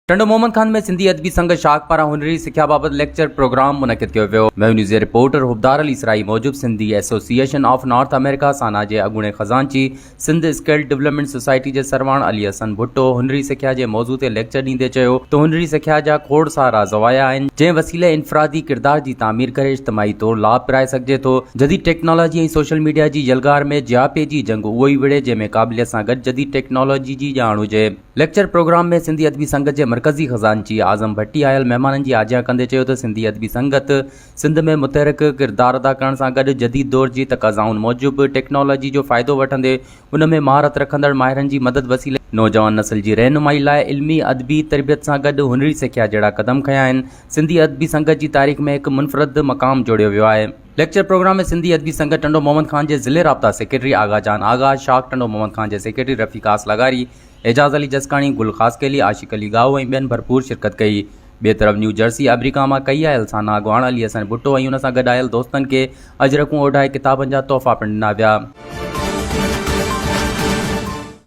टंडो मोहम्मद खान में सिंधी अदबी संघ शाख पारां हुनरी सिख्या बाबत लेक्चर प्रोग्राम मुनक़िद कियो वियो। न्यूज़ जे रिपोर्टर हुबदार अली इसराई मूजिब Sindhi association of north America साना जे अॻूणे ख़ज़ानची सिंध स्किल डेवलपमेंट सोसाइटी जे सरवाण अली हसन भुट्टो हुनरी सिख्या जे मौज़ू ते लेक्चर ॾींदे चयो त हुनरी सिख्या जा खोड़ सारा ज़वाया आहिनि जंहिं वसीले इनफ़रादी किरदार जी तामीर करे इज्तिमाई तौर लाभ पिराए सघिजे थो। जदीद टेक्नोलॉजी ऐं सोशल मीडिया जी जलगार में जियापे जी जंग उहो ई विड़े जंहिंमें क़ाबिलियत सां गॾु जदीद टेक्नोलॉजी जी ॼाण हुजे। लेक्चर प्रोग्राम में सिंधी अदबी संघ जे मरकज़ी ख़ज़ानची आज़म भट्टी आयल मेहमाननि जी आजिया कंदे चयो त सिंधी अदबी संगत सिंध में मुतहरिक किरदार अदा करण सां गॾु जदीद दौर जी तक़ाज़ाउनि मूजिबि टेक्नोलॉजी जो फ़ाइदो वठंदे उन में महारत रखंदड़ माहिरनि जी मदद वसीले नौजवान नस्ल जी रहनुमाई लाइ इल्मी अदबी तरबियत सां गॾु हुनरी सिख्या जहिड़ा क़दम खयां आहिनि। सिंधी अदबी संघ जी तारीख़ में हिकु मुनफ़रद मक़ाम जोड़ियो वियो आहे। लेक्चर प्रोग्राम में सिंधी अदबी संघ टंडो मोहम्मद खान के ज़िले राब्ता सेक्रेटरी आगा जान आगा, शाख टंडो मोहम्मद खान के सेक्रेटरी रफ़ीक आस लगारी, एजाज़ अली जसकानी, गुल ख़ासकेली, आशिक अली गाओ ऐं ॿियनि भरपूर शिरकत कई। ॿिए तरफ़ न्यू जर्सी अमेरिका मां कई आयल साना अॻवान अली हसन भुट्टो ऐं उन सां गॾु आयल दोस्तनि खे अजरकूं ओढाए किताबनि जा तोहफ़ा पिणु ॾिना विया।